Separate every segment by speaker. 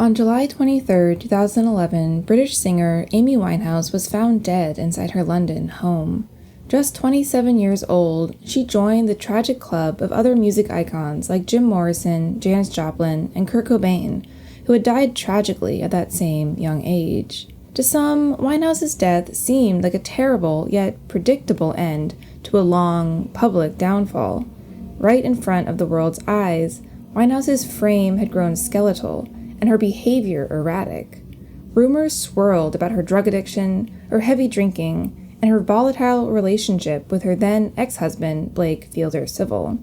Speaker 1: On July 23, 2011, British singer Amy Winehouse was found dead inside her London home. Just 27 years old, she joined the tragic club of other music icons like Jim Morrison, Janis Joplin, and Kurt Cobain, who had died tragically at that same young age. To some, Winehouse's death seemed like a terrible yet predictable end to a long, public downfall. Right in front of the world's eyes, Winehouse's frame had grown skeletal, and her behavior erratic. Rumors swirled about her drug addiction, her heavy drinking, and her volatile relationship with her then ex-husband, Blake Fielder Civil.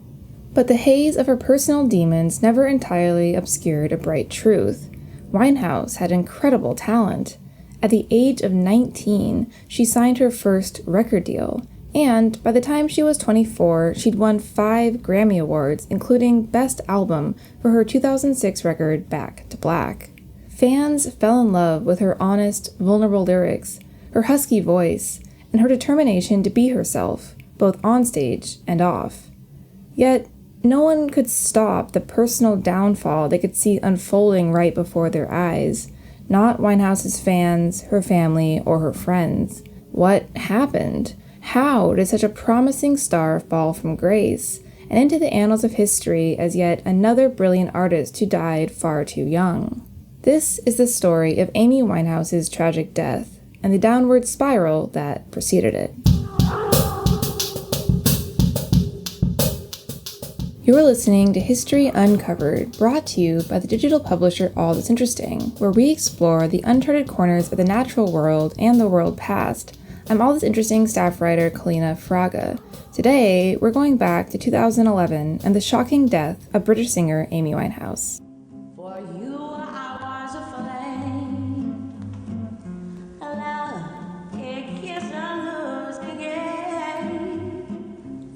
Speaker 1: But the haze of her personal demons never entirely obscured a bright truth. Winehouse had incredible talent. At the age of 19, she signed her first record deal, and by the time she was 24, she'd won 5 Grammy Awards, including Best Album for her 2006 record, Back to Black. Fans fell in love with her honest, vulnerable lyrics, her husky voice, and her determination to be herself, both on stage and off. Yet, no one could stop the personal downfall they could see unfolding right before their eyes. Not Winehouse's fans, her family, or her friends. What happened? How did such a promising star fall from grace and into the annals of history as yet another brilliant artist who died far too young? This is the story of Amy Winehouse's tragic death and the downward spiral that preceded it. You're listening to History Uncovered, brought to you by the digital publisher All That's Interesting, where we explore the uncharted corners of the natural world and the world past. I'm All That's Interesting staff writer Kalina Fraga. Today, we're going back to 2011 and the shocking death of British singer Amy Winehouse.
Speaker 2: For you, I was a flame. It kiss and lose again.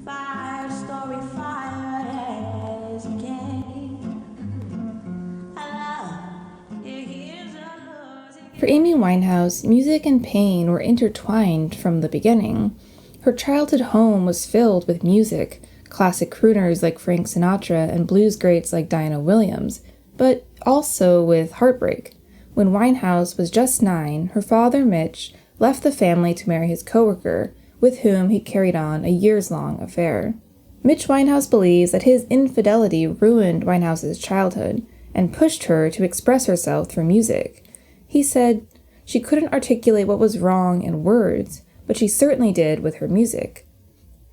Speaker 2: 5-story fire as it came. It kiss and lose again.
Speaker 1: For Amy Winehouse, music and pain were intertwined from the beginning. Her childhood home was filled with music, classic crooners like Frank Sinatra and blues greats like Diana Williams, but also with heartbreak. When Winehouse was just 9, her father, Mitch, left the family to marry his coworker, with whom he carried on a years-long affair. Mitch Winehouse believes that his infidelity ruined Winehouse's childhood and pushed her to express herself through music. He said she couldn't articulate what was wrong in words, but she certainly did with her music.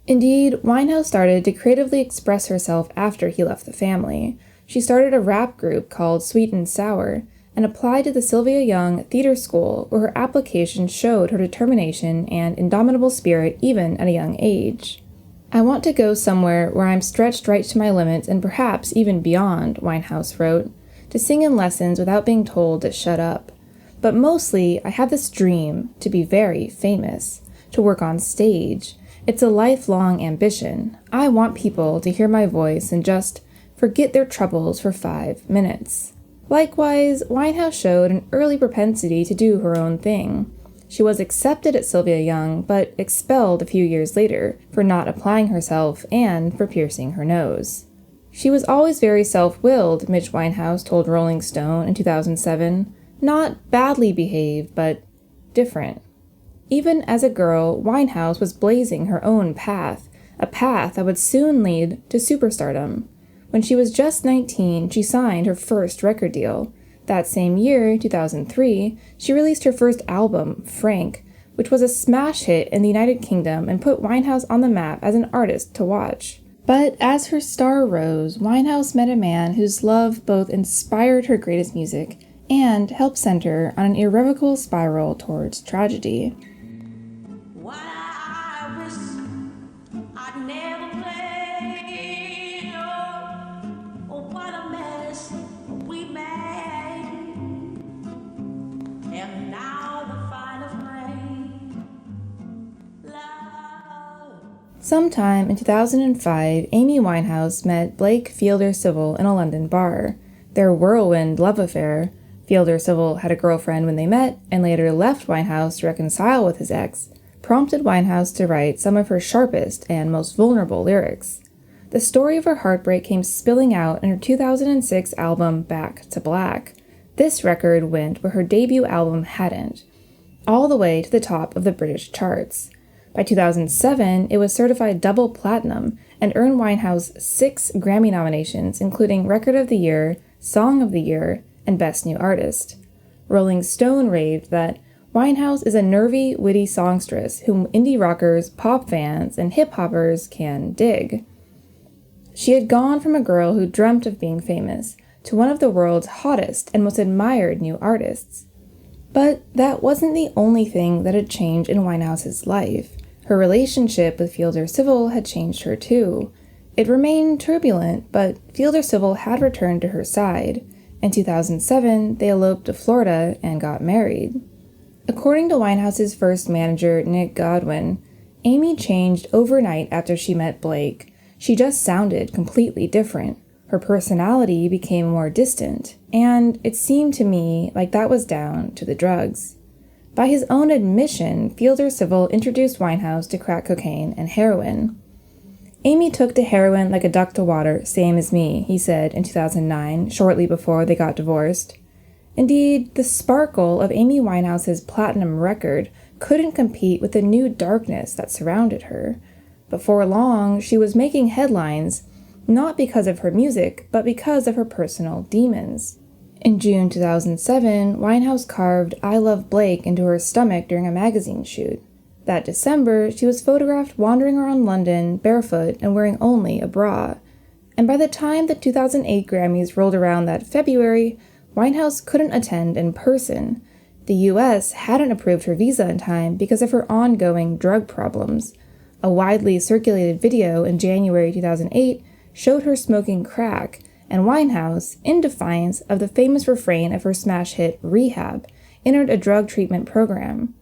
Speaker 1: Indeed, Winehouse started to creatively express herself after he left the family. She started a rap group called Sweet and Sour and applied to the Sylvia Young Theater School, where her application showed her determination and indomitable spirit even at a young age. "I want to go somewhere where I'm stretched right to my limits and perhaps even beyond," Winehouse wrote, "to sing in lessons without being told to shut up. But mostly, I have this dream to be very famous, to work on stage. It's a lifelong ambition. I want people to hear my voice and just forget their troubles for 5 minutes." Likewise, Winehouse showed an early propensity to do her own thing. She was accepted at Sylvia Young, but expelled a few years later for not applying herself and for piercing her nose. She was always very self-willed, Mitch Winehouse told Rolling Stone in 2007. Not badly behaved, but different. Even as a girl, Winehouse was blazing her own path, a path that would soon lead to superstardom. When she was just 19, she signed her first record deal. That same year, 2003, she released her first album, Frank, which was a smash hit in the United Kingdom and put Winehouse on the map as an artist to watch. But as her star rose, Winehouse met a man whose love both inspired her greatest music and helped send her on an irrevocable spiral towards tragedy.
Speaker 2: What I wish I'd never played. Oh, what a mess we made. And now the final frame. Love.
Speaker 1: Sometime in 2005, Amy Winehouse met Blake Fielder Civil in a London bar. Their whirlwind love affair — Fielder Civil had a girlfriend when they met and later left Winehouse to reconcile with his ex — prompted Winehouse to write some of her sharpest and most vulnerable lyrics. The story of her heartbreak came spilling out in her 2006 album Back to Black. This record went where her debut album hadn't, all the way to the top of the British charts. By 2007, it was certified double platinum and earned Winehouse 6 Grammy nominations, including Record of the Year, Song of the Year, and Best New Artist. Rolling Stone raved that Winehouse is a nervy, witty songstress whom indie rockers, pop fans, and hip-hoppers can dig. She had gone from a girl who dreamt of being famous to one of the world's hottest and most admired new artists. But that wasn't the only thing that had changed in Winehouse's life. Her relationship with Fielder Civil had changed her too. It remained turbulent, but Fielder Civil had returned to her side. In 2007, they eloped to Florida and got married. According to Winehouse's first manager, Nick Godwin, Amy changed overnight after she met Blake. She just sounded completely different. Her personality became more distant, and it seemed to me like that was down to the drugs. By his own admission, Fielder Civil introduced Winehouse to crack cocaine and heroin. Amy took to heroin like a duck to water, same as me, he said in 2009, shortly before they got divorced. Indeed, the sparkle of Amy Winehouse's platinum record couldn't compete with the new darkness that surrounded her. Before long, she was making headlines, not because of her music, but because of her personal demons. In June 2007, Winehouse carved "I Love Blake" into her stomach during a magazine shoot. That December, she was photographed wandering around London barefoot and wearing only a bra. And by the time the 2008 Grammys rolled around that February, Winehouse couldn't attend in person. The US hadn't approved her visa in time because of her ongoing drug problems. A widely circulated video in January 2008 showed her smoking crack, and Winehouse, in defiance of the famous refrain of her smash hit Rehab, entered a drug treatment program.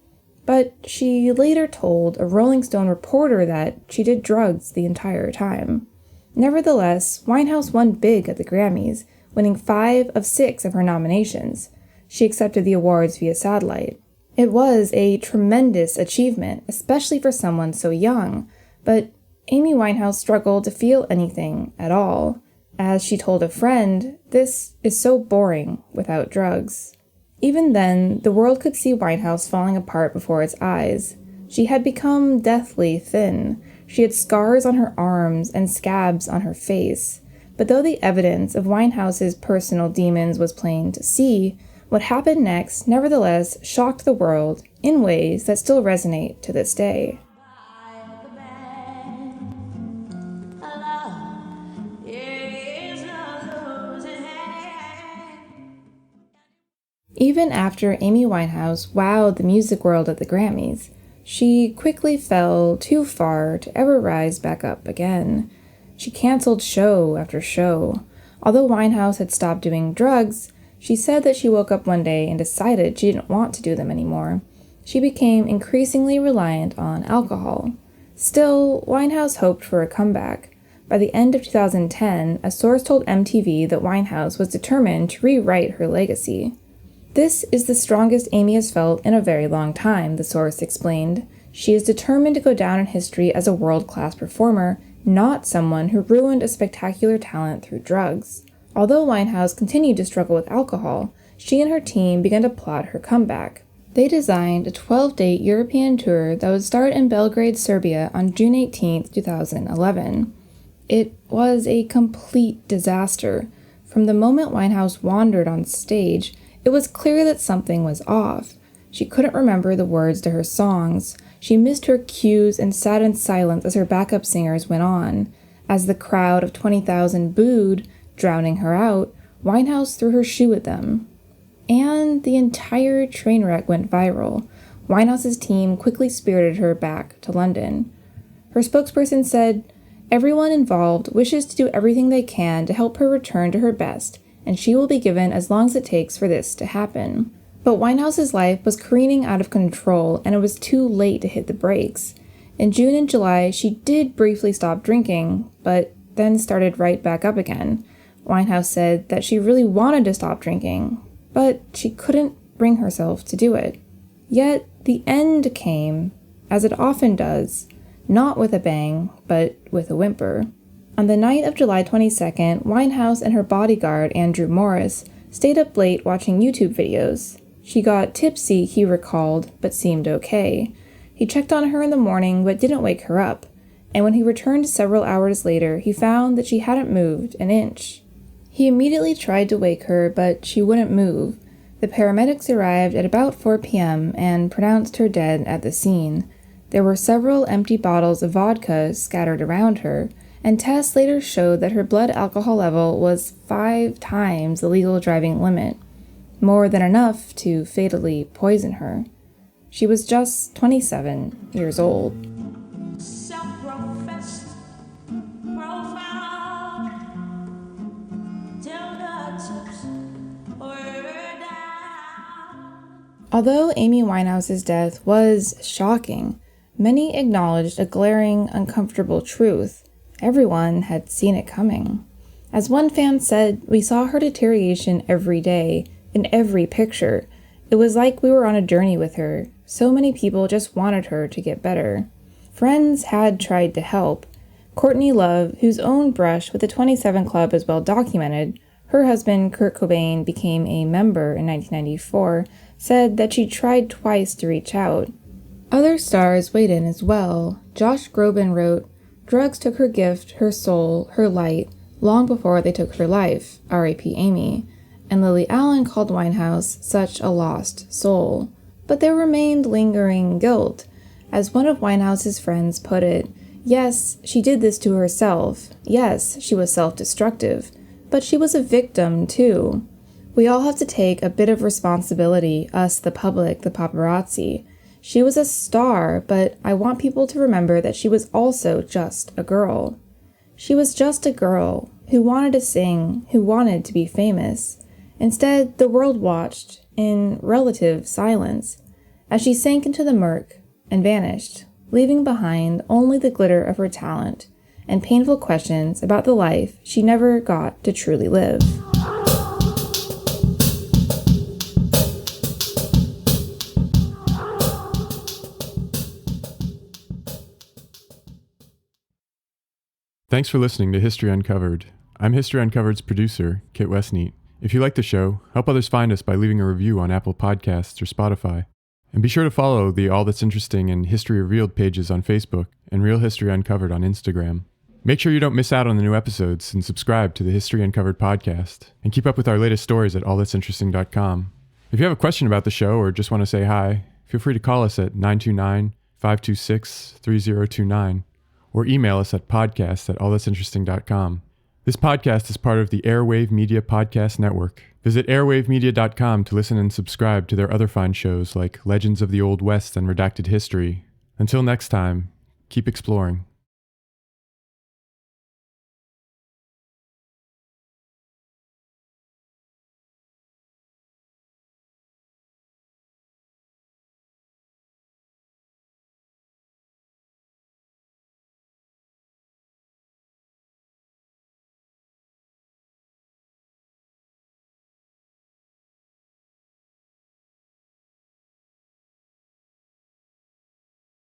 Speaker 1: But she later told a Rolling Stone reporter that she did drugs the entire time. Nevertheless, Winehouse won big at the Grammys, winning 5 of 6 of her nominations. She accepted the awards via satellite. It was a tremendous achievement, especially for someone so young, but Amy Winehouse struggled to feel anything at all. As she told a friend, "This is so boring without drugs." Even then, the world could see Winehouse falling apart before its eyes. She had become deathly thin. She had scars on her arms and scabs on her face. But though the evidence of Winehouse's personal demons was plain to see, what happened next nevertheless shocked the world in ways that still resonate to this day. Even after Amy Winehouse wowed the music world at the Grammys, she quickly fell too far to ever rise back up again. She canceled show after show. Although Winehouse had stopped doing drugs, she said that she woke up one day and decided she didn't want to do them anymore. She became increasingly reliant on alcohol. Still, Winehouse hoped for a comeback. By the end of 2010, a source told MTV that Winehouse was determined to rewrite her legacy. "This is the strongest Amy has felt in a very long time," the source explained. "She is determined to go down in history as a world-class performer, not someone who ruined a spectacular talent through drugs." Although Winehouse continued to struggle with alcohol, she and her team began to plot her comeback. They designed a 12-date European tour that would start in Belgrade, Serbia on June 18, 2011. It was a complete disaster. From the moment Winehouse wandered on stage, it was clear that something was off. She couldn't remember the words to her songs. She missed her cues and sat in silence as her backup singers went on. As the crowd of 20,000 booed, drowning her out, Winehouse threw her shoe at them. And the entire train wreck went viral. Winehouse's team quickly spirited her back to London. Her spokesperson said, "Everyone involved wishes to do everything they can to help her return to her best, and she will be given as long as it takes for this to happen." But Winehouse's life was careening out of control, and it was too late to hit the brakes. In June and July, she did briefly stop drinking, but then started right back up again. Winehouse said that she really wanted to stop drinking, but she couldn't bring herself to do it. Yet the end came, as it often does, not with a bang, but with a whimper. On the night of July 22nd, Winehouse and her bodyguard, Andrew Morris, stayed up late watching YouTube videos. She got tipsy, he recalled, but seemed okay. He checked on her in the morning but didn't wake her up, and when he returned several hours later, he found that she hadn't moved an inch. He immediately tried to wake her, but she wouldn't move. The paramedics arrived at about 4 p.m. and pronounced her dead at the scene. There were several empty bottles of vodka scattered around her, and tests later showed that her blood alcohol level was 5 times the legal driving limit, more than enough to fatally poison her. She was just 27 years old.
Speaker 2: Self-professed profile till the tips were down.
Speaker 1: Although Amy Winehouse's death was shocking, many acknowledged a glaring, uncomfortable truth. Everyone had seen it coming. As one fan said, "We saw her deterioration every day, in every picture. It was like we were on a journey with her. So many people just wanted her to get better." Friends had tried to help. Courtney Love, whose own brush with the 27 Club is well documented, her husband Kurt Cobain became a member in 1994, said that she tried twice to reach out. Other stars weighed in as well. Josh Groban wrote, "Drugs took her gift, her soul, her light, long before they took her life, R.I.P. Amy." And Lily Allen called Winehouse such a lost soul. But there remained lingering guilt. As one of Winehouse's friends put it, yes, she did this to herself. Yes, she was self-destructive. But she was a victim, too. We all have to take a bit of responsibility, us, the public, the paparazzi. She was a star, but I want people to remember that she was also just a girl. She was just a girl who wanted to sing, who wanted to be famous. Instead, the world watched in relative silence as she sank into the murk and vanished, leaving behind only the glitter of her talent and painful questions about the life she never got to truly live.
Speaker 3: Thanks for listening to History Uncovered. I'm History Uncovered's producer, Kit Westneat. If you like the show, help others find us by leaving a review on Apple Podcasts or Spotify. And be sure to follow the All That's Interesting and History Revealed pages on Facebook and Real History Uncovered on Instagram. Make sure you don't miss out on the new episodes and subscribe to the History Uncovered podcast. And keep up with our latest stories at allthat'sinteresting.com. If you have a question about the show or just want to say hi, feel free to call us at 929-526-3029 or email us at podcast@allthat'sinteresting.com. This podcast is part of the Airwave Media Podcast Network. Visit airwavemedia.com to listen and subscribe to their other fine shows like Legends of the Old West and Redacted History. Until next time, keep exploring.